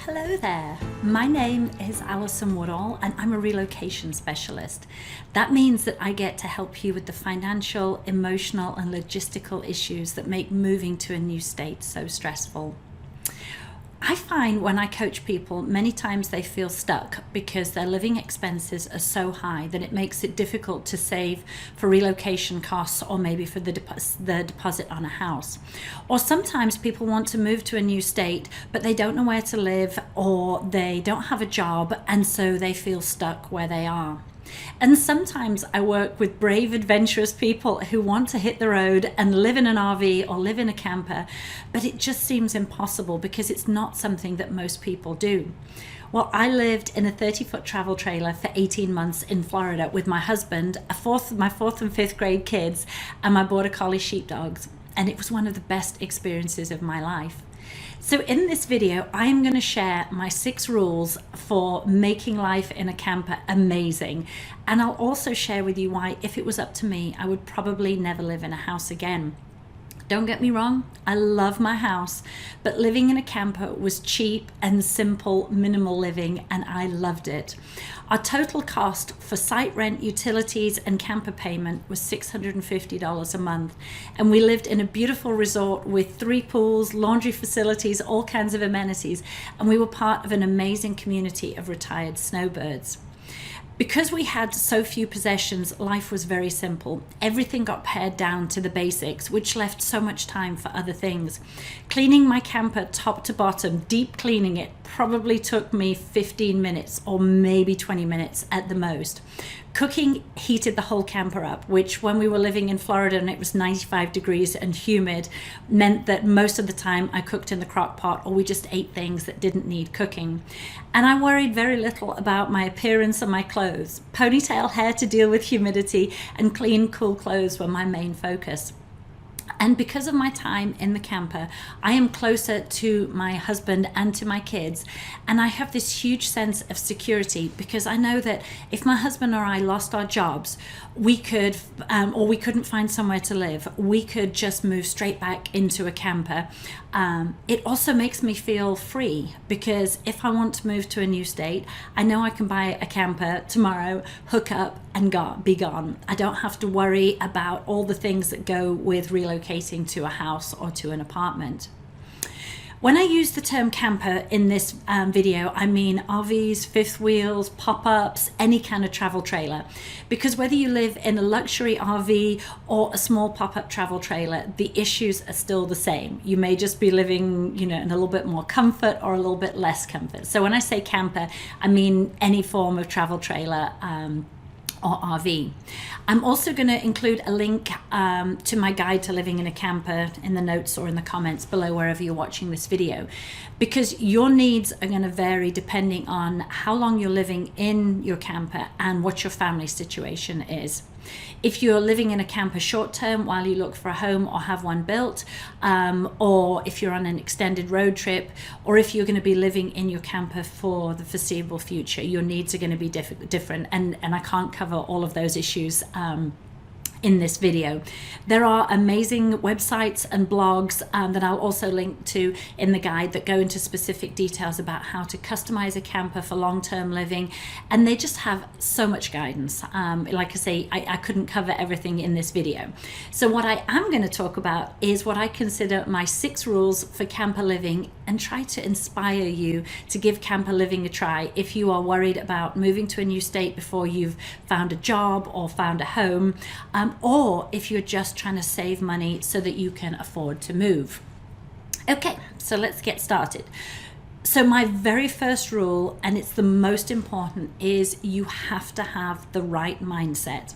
Hello there, my name is Alison Woodall and I'm a relocation specialist. That means that I get to help you with the financial, emotional and logistical issues that make moving to a new state so stressful. I find when I coach people, many times they feel stuck because their living expenses are so high that it makes it difficult to save for relocation costs or maybe for the deposit on a house. Or sometimes people want to move to a new state, but they don't know where to live or they don't have a job, and so they feel stuck where they are. And sometimes I work with brave, adventurous people who want to hit the road and live in an RV or live in a camper, but it just seems impossible because it's not something that most people do. Well, I lived in a 30-foot travel trailer for 18 months in Florida with my husband, my fourth and fifth grade kids, and my border collie sheepdogs, and it was one of the best experiences of my life. So in this video, I am going to share my 6 rules for making life in a camper amazing. And I'll also share with you why, if it was up to me, I would probably never live in a house again. Don't get me wrong, I love my house, but living in a camper was cheap and simple, minimal living, and I loved it. Our total cost for site rent, utilities, and camper payment was $650 a month, and we lived in a beautiful resort with 3 pools, laundry facilities, all kinds of amenities, and we were part of an amazing community of retired snowbirds. Because we had so few possessions, life was very simple. Everything got pared down to the basics, which left so much time for other things. Cleaning my camper top to bottom, deep cleaning it, probably took me 15 minutes or maybe 20 minutes at the most. Cooking heated the whole camper up, which when we were living in Florida and it was 95 degrees and humid, meant that most of the time I cooked in the crock pot or we just ate things that didn't need cooking. And I worried very little about my appearance and my clothes. Ponytail hair to deal with humidity and clean, cool clothes were my main focus. And because of my time in the camper, I am closer to my husband and to my kids. And I have this huge sense of security because I know that if my husband or I lost our jobs, we could, or we couldn't find somewhere to live, we could just move straight back into a camper. It also makes me feel free because if I want to move to a new state, I know I can buy a camper tomorrow, hook up and be gone. I don't have to worry about all the things that go with relocating to a house or to an apartment. When I use the term camper in this video, I mean RVs, fifth wheels, pop-ups, any kind of travel trailer. Because whether you live in a luxury RV or a small pop-up travel trailer, the issues are still the same. You may just be living, in a little bit more comfort or a little bit less comfort. So when I say camper, I mean any form of travel trailer or RV. I'm also going to include a link to my guide to living in a camper in the notes or in the comments below wherever you're watching this video, because your needs are going to vary depending on how long you're living in your camper and what your family situation is. If you're living in a camper short term while you look for a home or have one built, or if you're on an extended road trip, or if you're going to be living in your camper for the foreseeable future, your needs are going to be different, and I can't cover all of those issues in this video. There are amazing websites and blogs that I'll also link to in the guide that go into specific details about how to customize a camper for long-term living, and they just have so much guidance. Like I say, I couldn't cover everything in this video. So what I am going to talk about is what I consider my 6 rules for camper living, and try to inspire you to give camper living a try if you are worried about moving to a new state before you've found a job or found a home, or if you're just trying to save money so that you can afford to move. Okay, so let's get started. So my very first rule, and it's the most important, is you have to have the right mindset.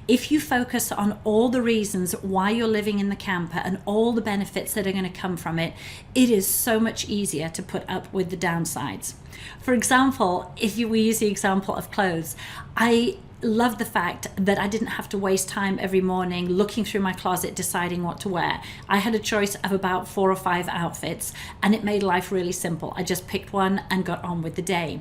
If you focus on all the reasons why you're living in the camper and all the benefits that are going to come from it, it is so much easier to put up with the downsides. For example, if we use the example of clothes, I love the fact that I didn't have to waste time every morning looking through my closet deciding what to wear. I had a choice of about 4 or 5 outfits, and it made life really simple. I just picked one and got on with the day.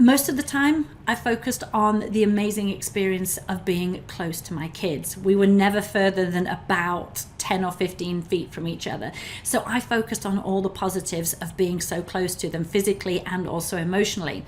Most of the time, I focused on the amazing experience of being close to my kids. We were never further than about 10 or 15 feet from each other. So I focused on all the positives of being so close to them physically and also emotionally.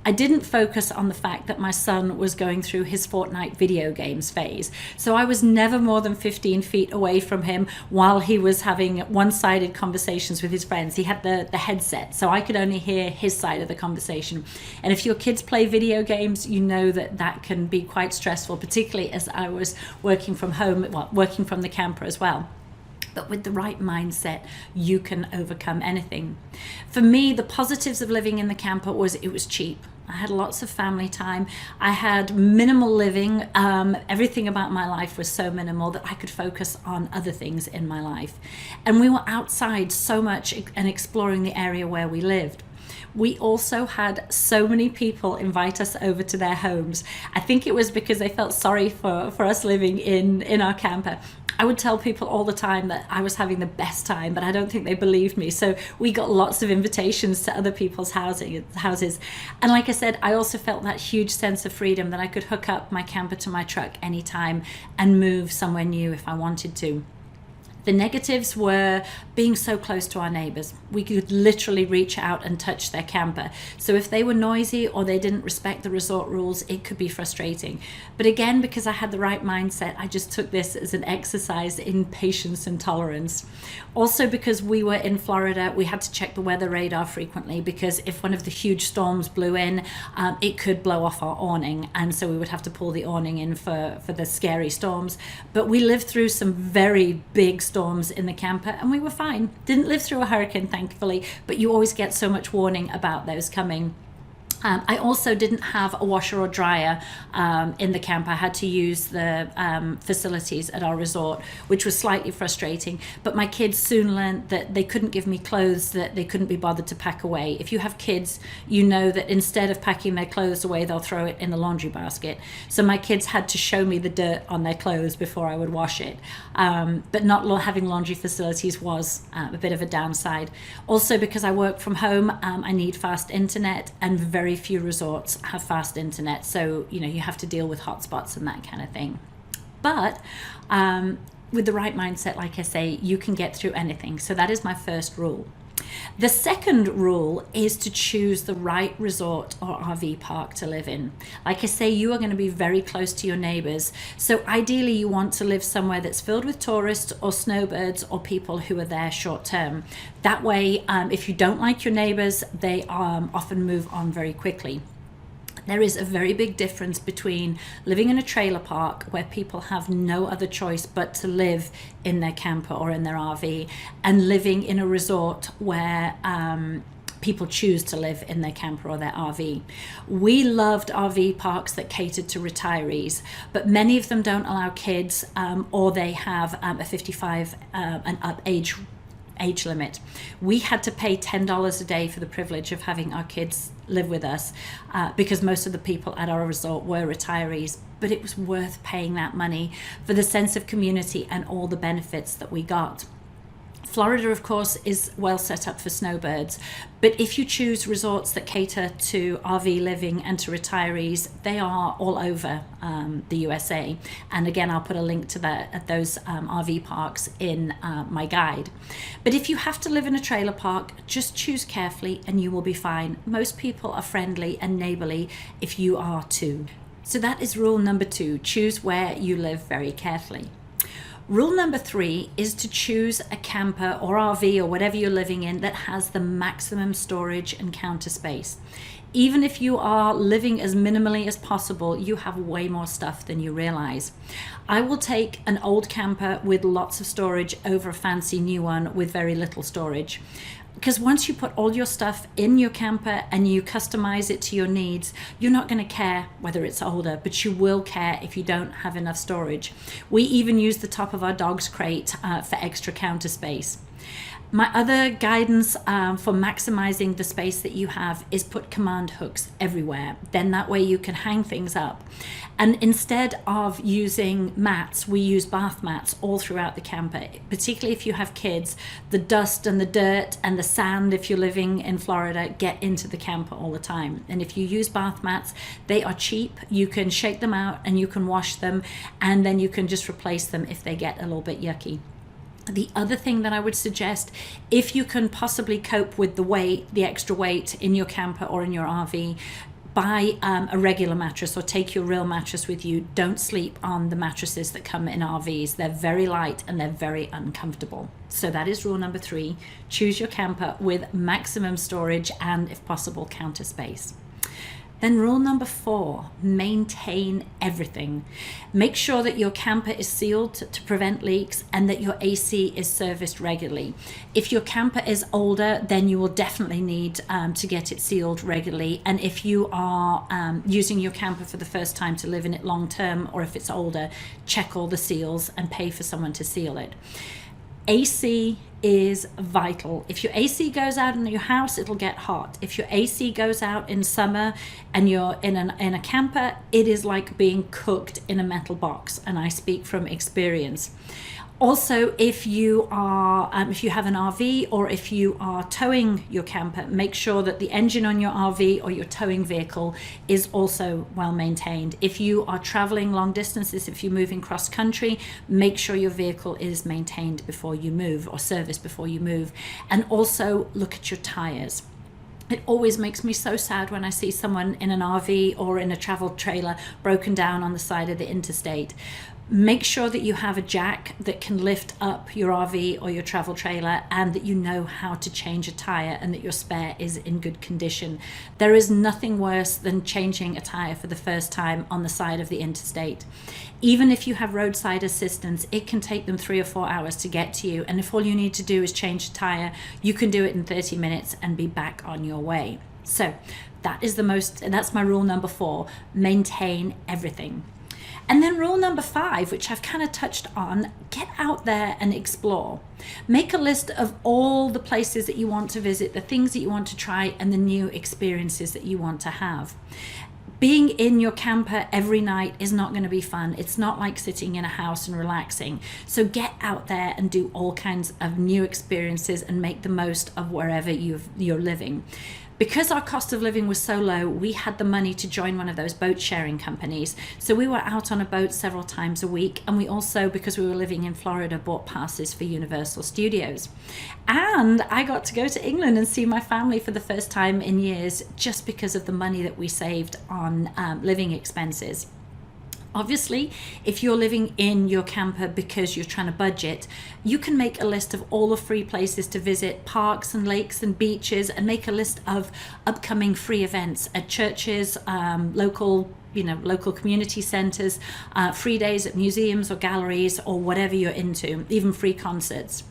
I didn't focus on the fact that my son was going through his Fortnite video games phase. So I was never more than 15 feet away from him while he was having one-sided conversations with his friends. He had the headset, so I could only hear his side of the conversation. And if your kids play video games, you know that that can be quite stressful, particularly as I was working from home, working from the camper as well. But with the right mindset, you can overcome anything. For me, the positives of living in the camper was it was cheap. I had lots of family time. I had minimal living. Everything about my life was so minimal that I could focus on other things in my life. And we were outside so much and exploring the area where we lived. We also had so many people invite us over to their homes. I think it was because they felt sorry for us living in our camper. I would tell people all the time that I was having the best time, but I don't think they believed me. So we got lots of invitations to other people's houses. And like I said, I also felt that huge sense of freedom that I could hook up my camper to my truck anytime and move somewhere new if I wanted to. The negatives were being so close to our neighbors. We could literally reach out and touch their camper. So if they were noisy or they didn't respect the resort rules, it could be frustrating. But again, because I had the right mindset, I just took this as an exercise in patience and tolerance. Also, because we were in Florida, we had to check the weather radar frequently, because if one of the huge storms blew in, it could blow off our awning. And so we would have to pull the awning in for the scary storms. But we lived through some very big storms in the camper and we were fine. Didn't live through a hurricane, thankfully, but you always get so much warning about those coming. I also didn't have a washer or dryer in the camp. I had to use the facilities at our resort, which was slightly frustrating. But my kids soon learned that they couldn't give me clothes that they couldn't be bothered to pack away. If you have kids, you know that instead of packing their clothes away, they'll throw it in the laundry basket. So my kids had to show me the dirt on their clothes before I would wash it. But not having laundry facilities was a bit of a downside. Also, because I work from home, I need fast internet, and very few resorts have fast internet, so you have to deal with hotspots and that kind of thing. But with the right mindset, like I say, you can get through anything. So that is my first rule. The second rule is to choose the right resort or RV park to live in. Like I say, you are going to be very close to your neighbors. So ideally you want to live somewhere that's filled with tourists or snowbirds or people who are there short term. That way, if you don't like your neighbors, they often move on very quickly. There is a very big difference between living in a trailer park where people have no other choice but to live in their camper or in their RV, and living in a resort where people choose to live in their camper or their RV. We loved RV parks that catered to retirees, but many of them don't allow kids, or they have a 55 and up age limit. We had to pay $10 a day for the privilege of having our kids live with us, because most of the people at our resort were retirees, but it was worth paying that money for the sense of community and all the benefits that we got. Florida, of course, is well set up for snowbirds, but if you choose resorts that cater to RV living and to retirees, they are all over the USA. And again, I'll put a link to those RV parks in my guide. But if you have to live in a trailer park, just choose carefully and you will be fine. Most people are friendly and neighborly if you are too. So that is rule number 2, choose where you live very carefully. Rule number 3 is to choose a camper or RV or whatever you're living in that has the maximum storage and counter space. Even if you are living as minimally as possible, you have way more stuff than you realize. I will take an old camper with lots of storage over a fancy new one with very little storage. Because once you put all your stuff in your camper and you customize it to your needs, you're not going to care whether it's older, but you will care if you don't have enough storage. We even use the top of our dog's crate for extra counter space. My other guidance for maximizing the space that you have is put command hooks everywhere. Then that way you can hang things up. And instead of using mats, we use bath mats all throughout the camper, particularly if you have kids. The dust and the dirt and the sand, if you're living in Florida, get into the camper all the time. And if you use bath mats, they are cheap. You can shake them out and you can wash them, and then you can just replace them if they get a little bit yucky. The other thing that I would suggest, if you can possibly cope with the extra weight in your camper or in your RV, buy a regular mattress or take your real mattress with you. Don't sleep on the mattresses that come in RVs. They're very light and they're very uncomfortable. So that is rule number 3. Choose your camper with maximum storage and, if possible, counter space. Then rule number 4, maintain everything. Make sure that your camper is sealed to prevent leaks and that your AC is serviced regularly. If your camper is older, then you will definitely need to get it sealed regularly. And if you are using your camper for the first time to live in it long term, or if it's older, check all the seals and pay for someone to seal it. AC is vital. If your AC goes out in your house, it'll get hot. If your AC goes out in summer and you're in a camper, it is like being cooked in a metal box, and I speak from experience. Also, if you have an RV or if you are towing your camper, make sure that the engine on your RV or your towing vehicle is also well maintained. If you are traveling long distances, if you're moving cross country, make sure your vehicle is maintained before you move or serviced before you move. And also look at your tires. It always makes me so sad when I see someone in an RV or in a travel trailer broken down on the side of the interstate. Make sure that you have a jack that can lift up your RV or your travel trailer, and that you know how to change a tire and that your spare is in good condition. There is nothing worse than changing a tire for the first time on the side of the interstate. Even if you have roadside assistance, it can take them 3 or 4 hours to get to you. And if all you need to do is change a tire, you can do it in 30 minutes and be back on your way. So that's my rule number 4, maintain everything. And then rule number 5, which I've kind of touched on, get out there and explore. Make a list of all the places that you want to visit, the things that you want to try, and the new experiences that you want to have. Being in your camper every night is not going to be fun. It's not like sitting in a house and relaxing. So get out there and do all kinds of new experiences and make the most of wherever you're living. Because our cost of living was so low, we had the money to join one of those boat sharing companies. So we were out on a boat several times a week. And we also, because we were living in Florida, bought passes for Universal Studios. And I got to go to England and see my family for the first time in years, just because of the money that we saved on living expenses. Obviously, if you're living in your camper because you're trying to budget, you can make a list of all the free places to visit, parks and lakes and beaches, and make a list of upcoming free events at churches, local community centers, free days at museums or galleries or whatever you're into, even free concerts.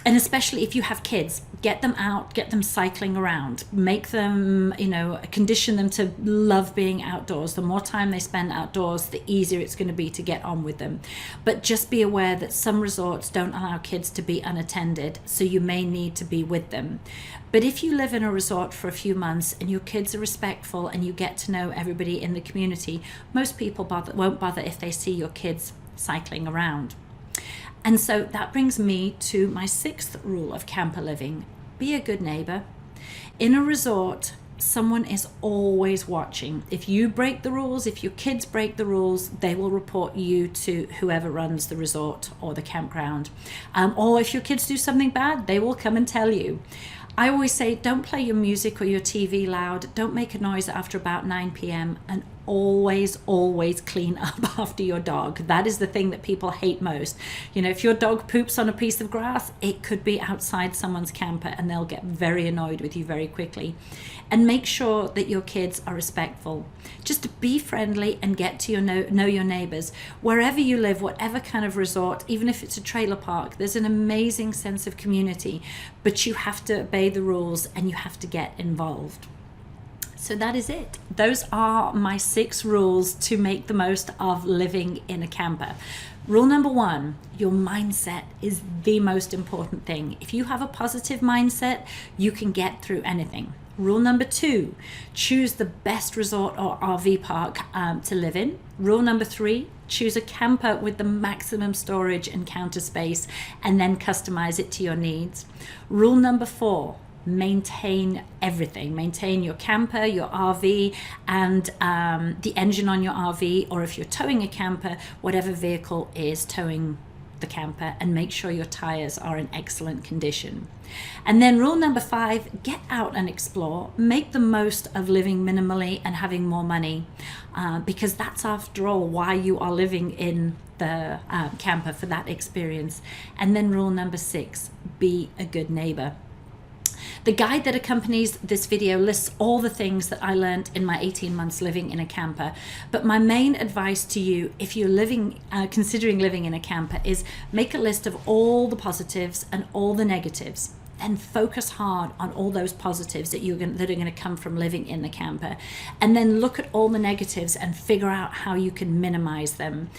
And especially if you have kids, get them out, get them cycling around, make them, condition them to love being outdoors. The more time they spend outdoors, the easier it's going to be to get on with them. But just be aware that some resorts don't allow kids to be unattended, so you may need to be with them. But if you live in a resort for a few months and your kids are respectful and you get to know everybody in the community, most people won't bother if they see your kids cycling around. And so that brings me to my 6th rule of camper living. Be a good neighbor. In a resort, someone is always watching. If you break the rules, if your kids break the rules, they will report you to whoever runs the resort or the campground. Or if your kids do something bad, they will come and tell you. I always say, don't play your music or your TV loud. Don't make a noise after about 9 p.m. and always clean up after your dog. That is the thing that people hate most. If your dog poops on a piece of grass, it could be outside someone's camper and they'll get very annoyed with you very quickly. And make sure that your kids are respectful. Just be friendly and get to know your neighbors. Wherever you live, whatever kind of resort, even if it's a trailer park, there's an amazing sense of community, but you have to obey the rules and you have to get involved. So that is it. Those are my 6 rules to make the most of living in a camper. Rule number 1, your mindset is the most important thing. If you have a positive mindset, you can get through anything. Rule number 2, choose the best resort or RV park to live in. Rule number 3, choose a camper with the maximum storage and counter space, and then customize it to your needs. Rule number 4, maintain everything. Maintain your camper, your RV, and the engine on your RV, or if you're towing a camper, whatever vehicle is towing the camper, and make sure your tires are in excellent condition. And then rule number 5, get out and explore. Make the most of living minimally and having more money, because that's after all why you are living in the camper, for that experience. And then rule number 6, be a good neighbor. The guide that accompanies this video lists all the things that I learned in my 18 months living in a camper. But my main advice to you, if you're considering living in a camper, is make a list of all the positives and all the negatives. Then focus hard on all those positives that are going to come from living in the camper. And then look at all the negatives and figure out how you can minimize them.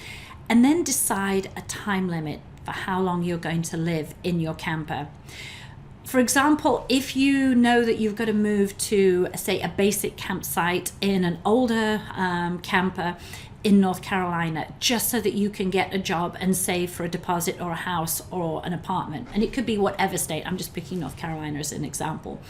And then decide a time limit for how long you're going to live in your camper. For example, if you know that you've got to move to, say, a basic campsite in an older camper in North Carolina, just so that you can get a job and save for a deposit or a house or an apartment. And it could be whatever state. I'm just picking North Carolina as an example.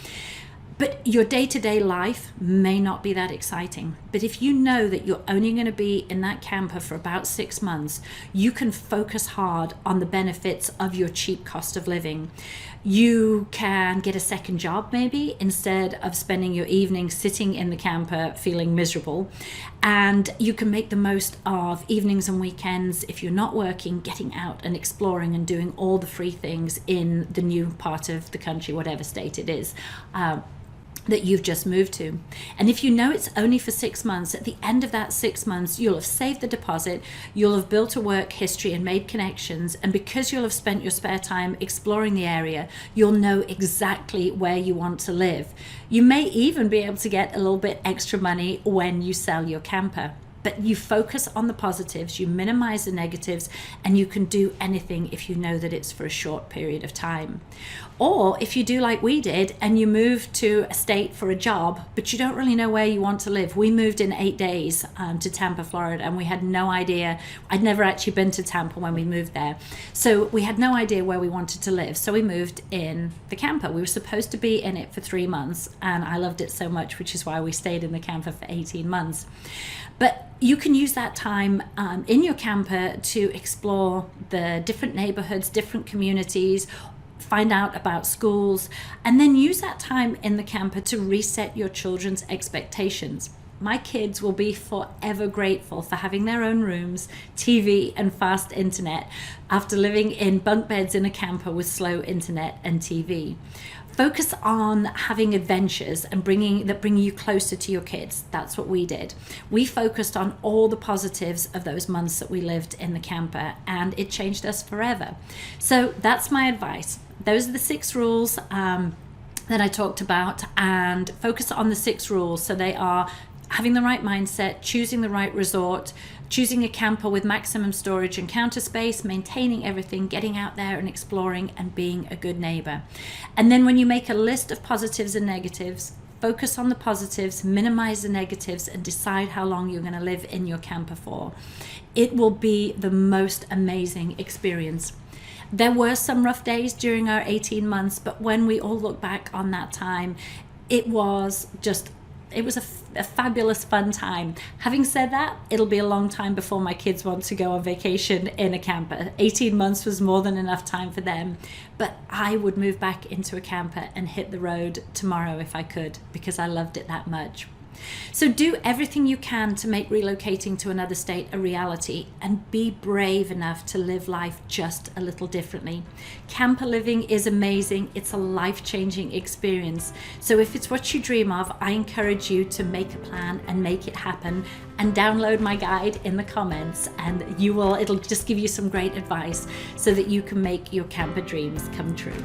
But your day-to-day life may not be that exciting. But if you know that you're only going to be in that camper for about 6 months, you can focus hard on the benefits of your cheap cost of living. You can get a second job maybe, instead of spending your evening sitting in the camper feeling miserable. And you can make the most of evenings and weekends, if you're not working, getting out and exploring and doing all the free things in the new part of the country, whatever state it is, that you've just moved to. And if you know it's only for 6 months, at the end of that 6 months, you'll have saved the deposit, you'll have built a work history and made connections, and because you'll have spent your spare time exploring the area, you'll know exactly where you want to live. You may even be able to get a little bit extra money when you sell your camper. But you focus on the positives, you minimize the negatives, and you can do anything if you know that it's for a short period of time. Or if you do like we did and you move to a state for a job, but you don't really know where you want to live. We moved in 8 days to Tampa, Florida, and we had no idea. I'd never actually been to Tampa when we moved there. So we had no idea where we wanted to live. So we moved in the camper. We were supposed to be in it for 3 months, and I loved it so much, which is why we stayed in the camper for 18 months. But you can use that time in your camper to explore the different neighborhoods, different communities, find out about schools, and then use that time in the camper to reset your children's expectations. My kids will be forever grateful for having their own rooms, TV, and fast internet after living in bunk beds in a camper with slow internet and TV. Focus on having adventures and bring you closer to your kids. That's what we did. We focused on all the positives of those months that we lived in the camper, and it changed us forever. So that's my advice. Those are the 6 rules that I talked about, and focus on the 6 rules. So they are having the right mindset, choosing the right resort, choosing a camper with maximum storage and counter space, maintaining everything, getting out there and exploring, and being a good neighbor. And then when you make a list of positives and negatives, focus on the positives, minimize the negatives, and decide how long you're going to live in your camper for. It will be the most amazing experience. There were some rough days during our 18 months, but when we all look back on that time, it was a fabulous, fun time. Having said that, it'll be a long time before my kids want to go on vacation in a camper. 18 months was more than enough time for them. But I would move back into a camper and hit the road tomorrow if I could, because I loved it that much. So do everything you can to make relocating to another state a reality, and be brave enough to live life just a little differently. Camper living is amazing. It's a life-changing experience. So if it's what you dream of, I encourage you to make a plan and make it happen, and download my guide in the comments, and it'll just give you some great advice so that you can make your camper dreams come true.